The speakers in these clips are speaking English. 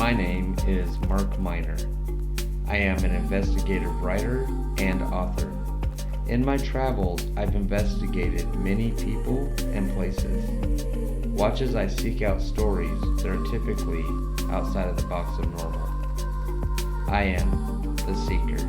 My name is Mark Miner. I am an investigative writer and author. In my travels, I've investigated many people and places. Watch as I seek out stories that are typically outside of the box of normal. I am the Seeker.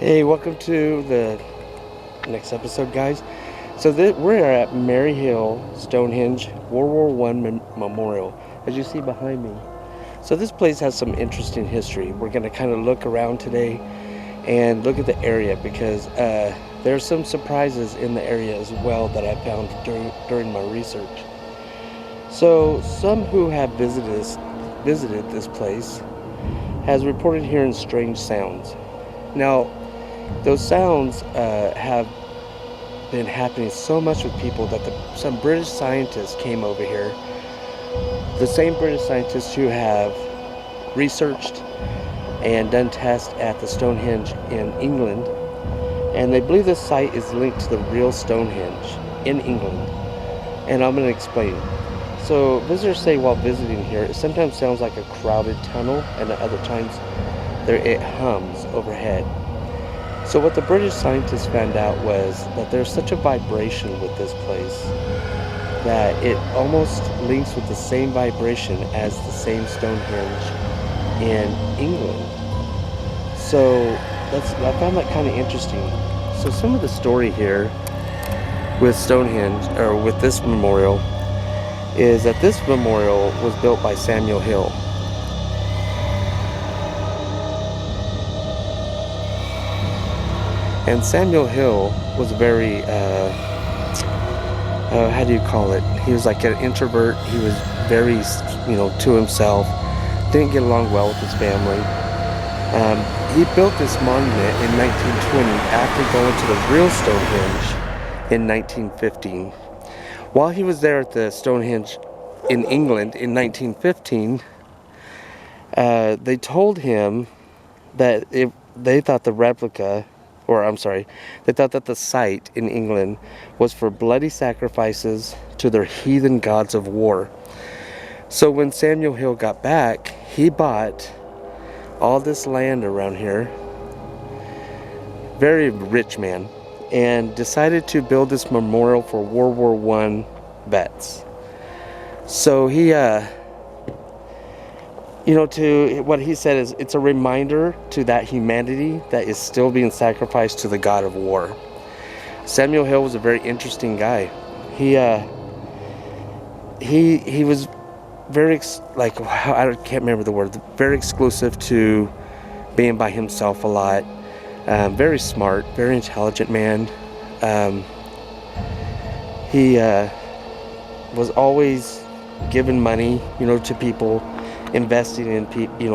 Hey, welcome to the next episode, guys. So we're at Maryhill Stonehenge World War I Memorial, as you see behind me. So this place has some interesting history. We're going to kind of look around today and look at the area because there's some surprises in the area as well that I found during my research. So some who have visited this place has reported hearing strange sounds. Now, those sounds have been happening so much with people that some British scientists came over here. The same British scientists who have researched and done tests at the Stonehenge in England, and they believe this site is linked to the real Stonehenge in England. And I'm going to explain. So visitors say while visiting here, it sometimes sounds like a crowded tunnel, and at other times it hums overhead. So what the British scientists found out was that there's such a vibration with this place that it almost links with the same vibration as the same Stonehenge in England. So I found that kind of interesting. So some of the story here with Stonehenge, or with this memorial, is that this memorial was built by Samuel Hill. And Samuel Hill was very, how do you call it? He was like an introvert. He was very, to himself. didn't get along well with his family. He built this monument in 1920 after going to the real Stonehenge in 1915. While he was there at the Stonehenge in England in 1915, they told him that they thought the replica, or I'm sorry, they thought that the site in England was for bloody sacrifices to their heathen gods of war. So when Samuel Hill got back, he bought all this land around here, very rich man, and decided to build this memorial for World War I vets. So he, to what he said is, it's a reminder to that humanity that is still being sacrificed to the God of war. Samuel Hill was a very interesting guy. He was very, I can't remember the word, very exclusive to being by himself a lot. Very smart, very intelligent man. He was always giving money, to people, investing in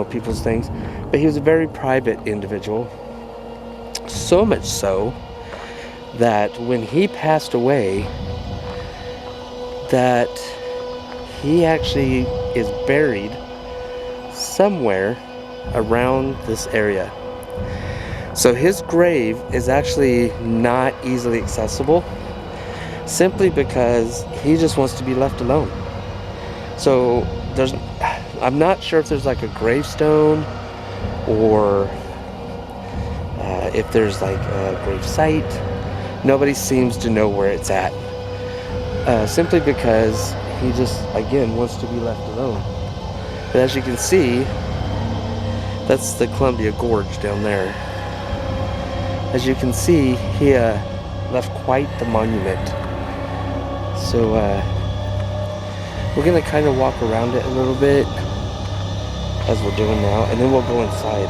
people's things. But he was a very private individual. So much so that when he passed away, that he actually is buried somewhere around this area. So his grave is actually not easily accessible, simply because he just wants to be left alone. So I'm not sure if there's like a gravestone or if there's like a grave site. Nobody seems to know where it's at, simply because he just, again, wants to be left alone. But as you can see, that's the Columbia Gorge down there. As you can see, he left quite the monument. So we're going to kind of walk around it a little bit, as we're doing now, and then we'll go inside.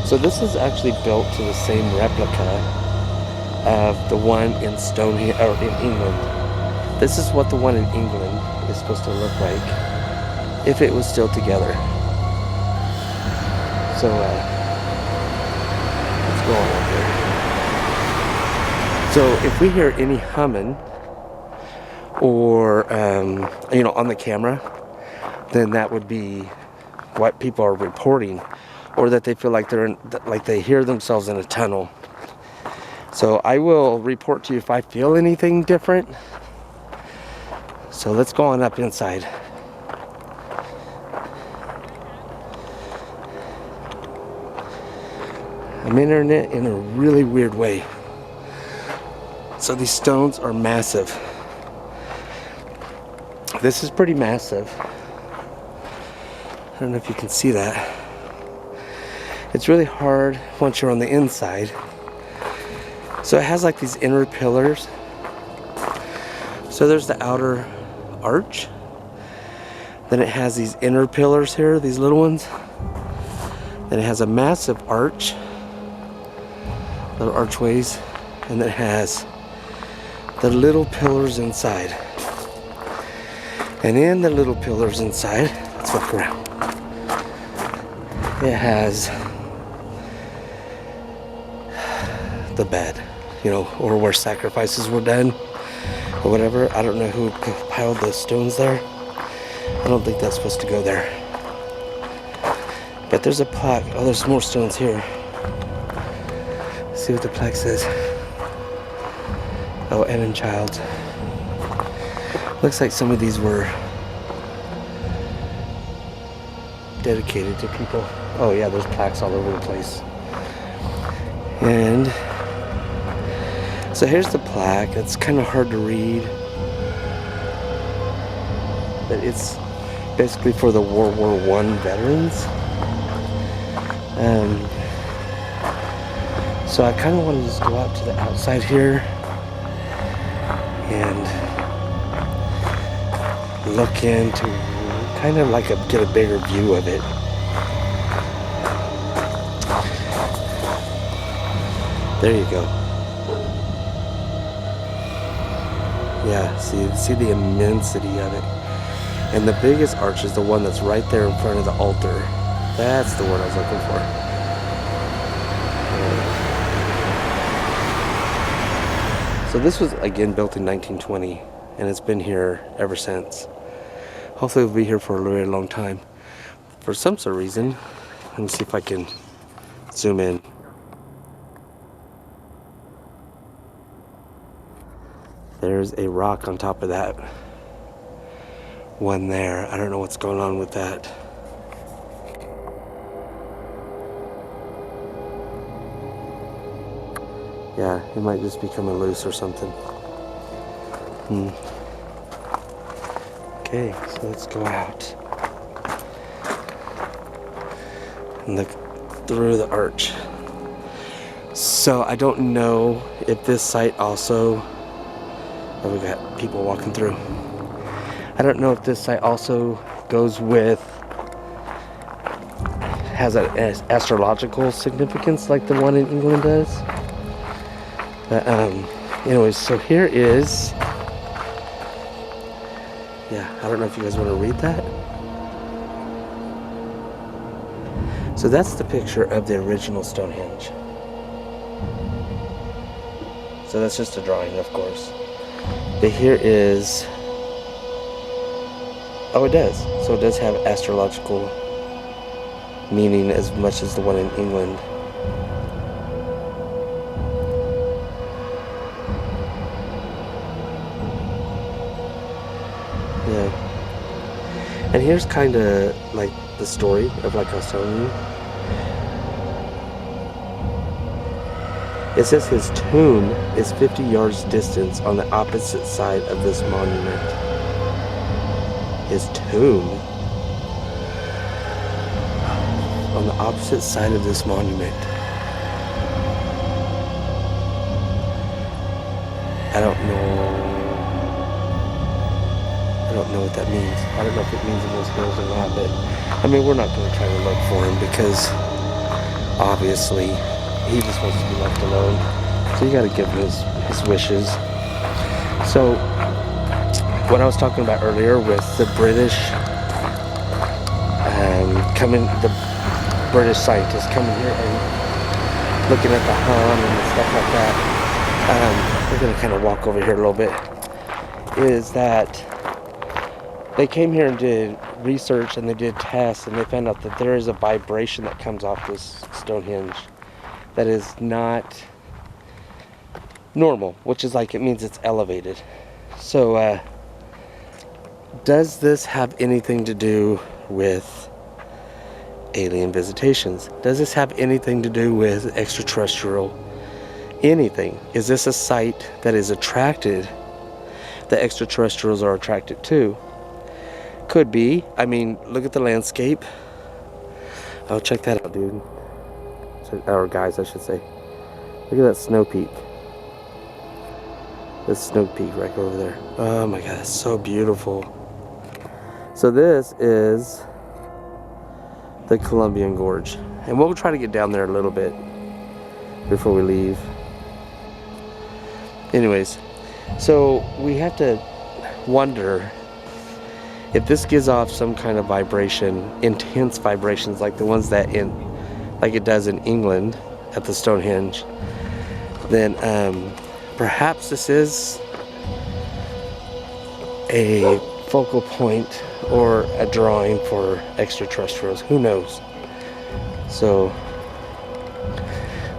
So this is actually built to the same replica of the one in Stonehenge, or in England. This is what the one in England is supposed to look like if it was still together. So let's go on over here. So if we hear any humming or on the camera, then that would be what people are reporting, or that they feel like they hear themselves in a tunnel. So I will report to you if I feel anything different. So let's go on up inside. I'm entering it in a really weird way. So these stones are massive. This is pretty massive. I don't know if you can see that. It's really hard once you're on the inside. So it has like these inner pillars. So there's the outer arch. Then it has these inner pillars here, these little ones. Then it has a massive arch, little archways, and then it has the little pillars inside. And in the little pillars inside, let's look around. It has the bed, or where sacrifices were done, or whatever. I don't know who piled the stones there. I don't think that's supposed to go there. But there's a plaque. Oh, there's more stones here. Let's see what the plaque says. Oh, Evan Childs. Looks like some of these were dedicated to people. Oh yeah, there's plaques all over the place. And so here's the plaque. It's kind of hard to read, but it's basically for the World War I veterans. So I kind of want to just go out to the outside here and look into, kind of like get a bigger view of it. There you go. Yeah, see the immensity of it. And the biggest arch is the one that's right there in front of the altar. That's the word I was looking for. So this was again built in 1920, and it's been here ever since. Hopefully it'll be here for a very long time. For some sort of reason, let me see if I can zoom in. There's a rock on top of that one there. I don't know what's going on with that. Yeah, it might just be coming loose or something. Okay, so let's go out and look through the arch. So I don't know if this site also, oh, we got people walking through. I don't know if this site also goes with, has an astrological significance like the one in England does. But anyways, so here is, yeah, I don't know if you guys want to read that. So that's the picture of the original Stonehenge. So that's just a drawing, of course. But here is, oh, it does. So it does have astrological meaning as much as the one in England. Yeah. And here's kind of like the story of, like I was telling you. It says his tomb is 50 yards distance on the opposite side of this monument. His tomb on the opposite side of this monument. I don't know what that means. I don't know if it means in those hills or not, but I mean, we're not going to try to look for him because obviously he just wants to be left alone. So you got to give him his wishes. So what I was talking about earlier with the British the British scientists coming here and looking at the hum and stuff like that. We're going to kind of walk over here a little bit. Is that they came here and did research and they did tests and they found out that there is a vibration that comes off this Stonehenge that is not normal, which is like, it means it's elevated. So does this have anything to do with alien visitations? Does this have anything to do with extraterrestrial anything? Is this a site that is attracted, that extraterrestrials are attracted to? Could be. I mean, look at the landscape. Oh, check that out, dude. Or guys, I should say. Look at that snow peak. This snow peak right over there. Oh my god, it's so beautiful. So this is the Columbian Gorge. And we'll try to get down there a little bit before we leave. Anyways, so we have to wonder if this gives off some kind of vibration, intense vibrations like the ones that like it does in England at the Stonehenge, then perhaps this is a focal point or a drawing for extraterrestrials. Who knows? So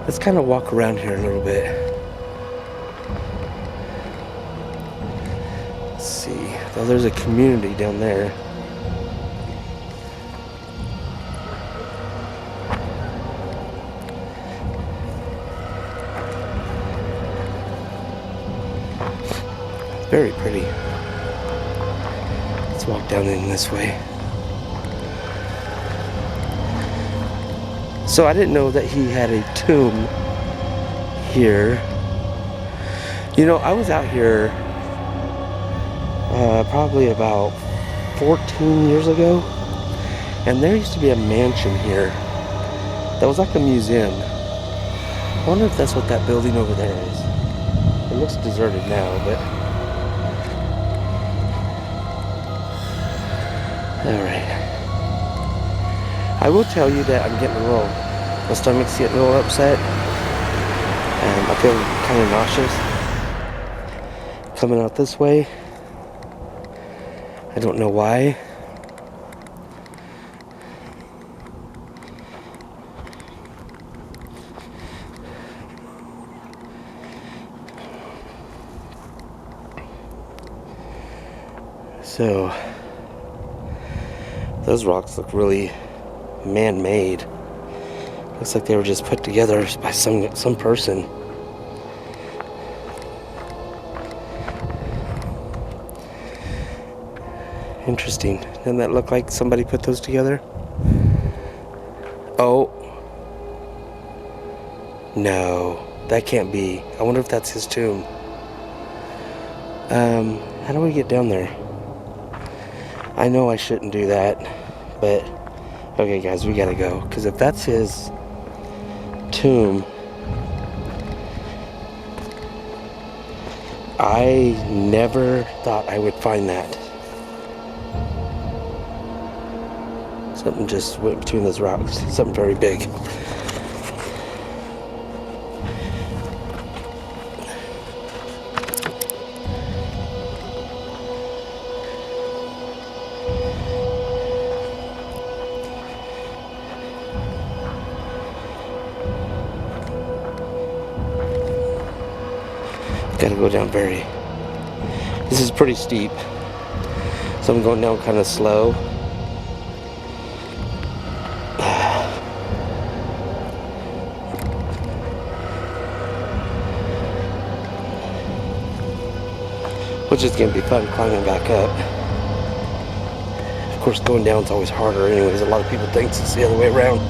let's kind of walk around here a little bit. Let's see. Oh, there's a community down there. Very pretty. Let's walk down in this way. So I didn't know that he had a tomb here. You know, I was out here probably about 14 years ago, and there used to be a mansion here that was like a museum. I wonder if that's what that building over there is. It looks deserted now, but Alright. I will tell you that I'm getting my stomach's getting a little upset. And I feel kind of nauseous coming out this way. I don't know why. So, those rocks look really man-made. Looks like they were just put together by some person. Interesting. Doesn't that look like somebody put those together? Oh. No, that can't be. I wonder if that's his tomb. How do we get down there? I know I shouldn't do that, but okay guys, we gotta go, because if that's his tomb, I never thought I would find that. Something just went between those rocks, something very big. Gotta go down very. This is pretty steep, so I'm going down kind of slow. Which is gonna be fun climbing back up. Of course, going down is always harder anyways. A lot of people think it's the other way around.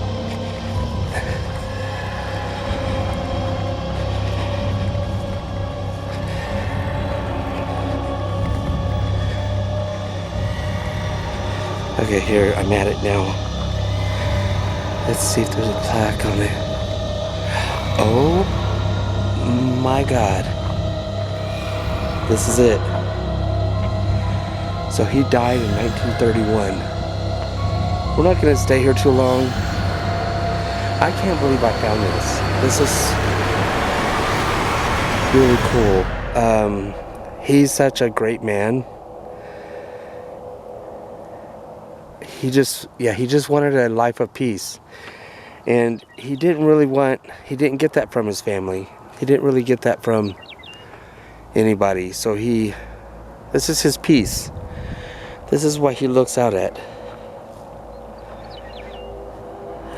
Okay, here, I'm at it now. Let's see if there's a plaque on it. Oh my God. This is it. So he died in 1931. We're not gonna stay here too long. I can't believe I found this. This is really cool. He's such a great man. He just wanted a life of peace. And he didn't get that from his family. He didn't really get that from anybody. So this is his peace. This is what he looks out at.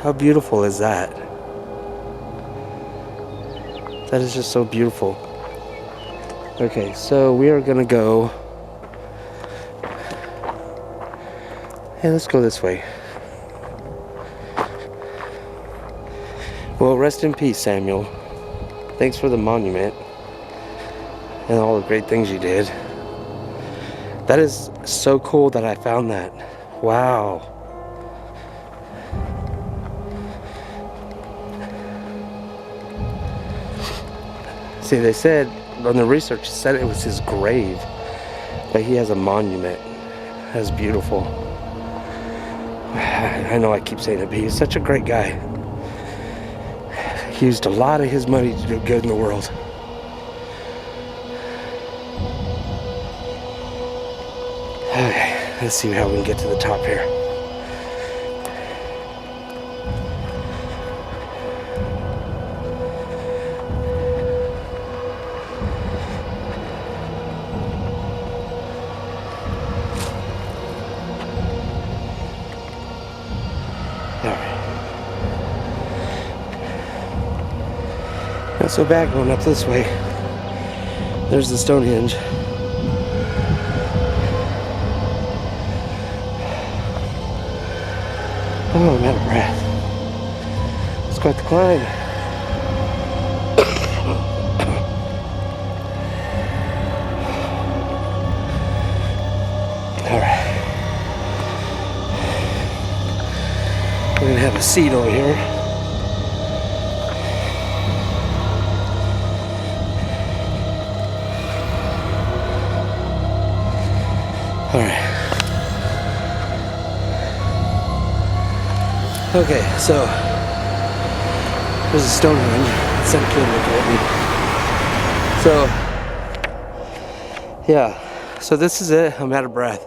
How beautiful is that? That is just so beautiful. Okay, so we are gonna go. Hey, let's go this way. Well, rest in peace, Samuel. Thanks for the monument and all the great things you did. That is so cool that I found that. Wow. See, they said, on the research, said it was his grave, but he has a monument. That's beautiful. I know I keep saying it, but he's such a great guy. He used a lot of his money to do good in the world. Okay, let's see how we can get to the top here. Not so bad going up this way. There's the Stonehenge. Oh, I'm out of breath. It's quite the climb. Alright. We're gonna have a seat over here. Alright. Okay, so there's a Stonehenge. Some kid looking at me. So yeah, so this is it. I'm out of breath.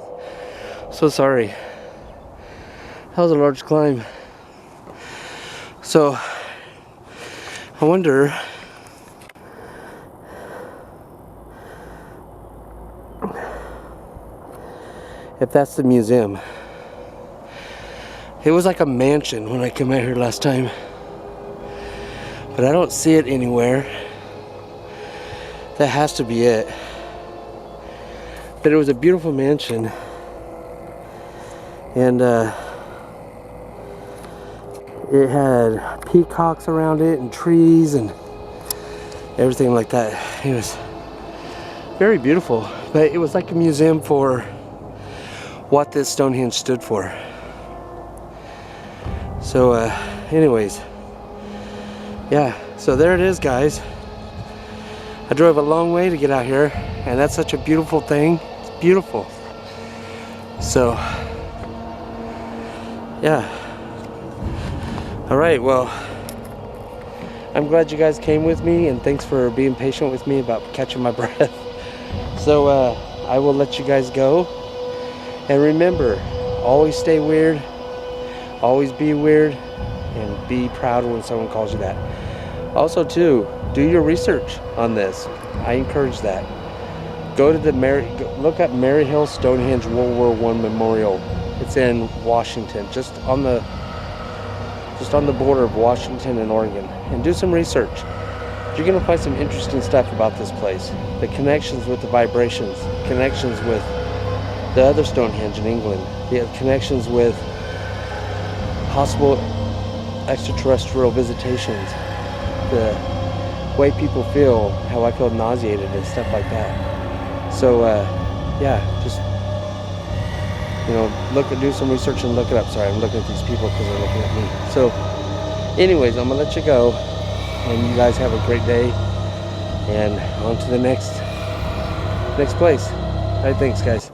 So sorry. That was a large climb. So I wonder if that's the museum. It was like a mansion when I came out here last time, but I don't see it anywhere. That has to be it. But it was a beautiful mansion, and it had peacocks around it and trees and everything like that. It was very beautiful, but it was like a museum for what this Stonehenge stood for. So anyways, yeah, so there it is, guys. I drove a long way to get out here, and that's such a beautiful thing. It's beautiful. So yeah. All right, well, I'm glad you guys came with me, and thanks for being patient with me about catching my breath. So I will let you guys go, and remember, always stay weird, always be weird, and be proud when someone calls you that. Also too, do your research on this. I encourage that. Go to look up Maryhill Stonehenge World War I Memorial. It's in Washington, just on the border of Washington and Oregon, and do some research. You're gonna find some interesting stuff about this place. The connections with the vibrations, connections with the other Stonehenge in England, the connections with possible extraterrestrial visitations, the way people feel, how I feel nauseated and stuff like that. So yeah, just do some research and look it up. Sorry, I'm looking at these people because they're looking at me. So anyways, I'm gonna let you go, and you guys have a great day, and on to the next place. All right, thanks guys.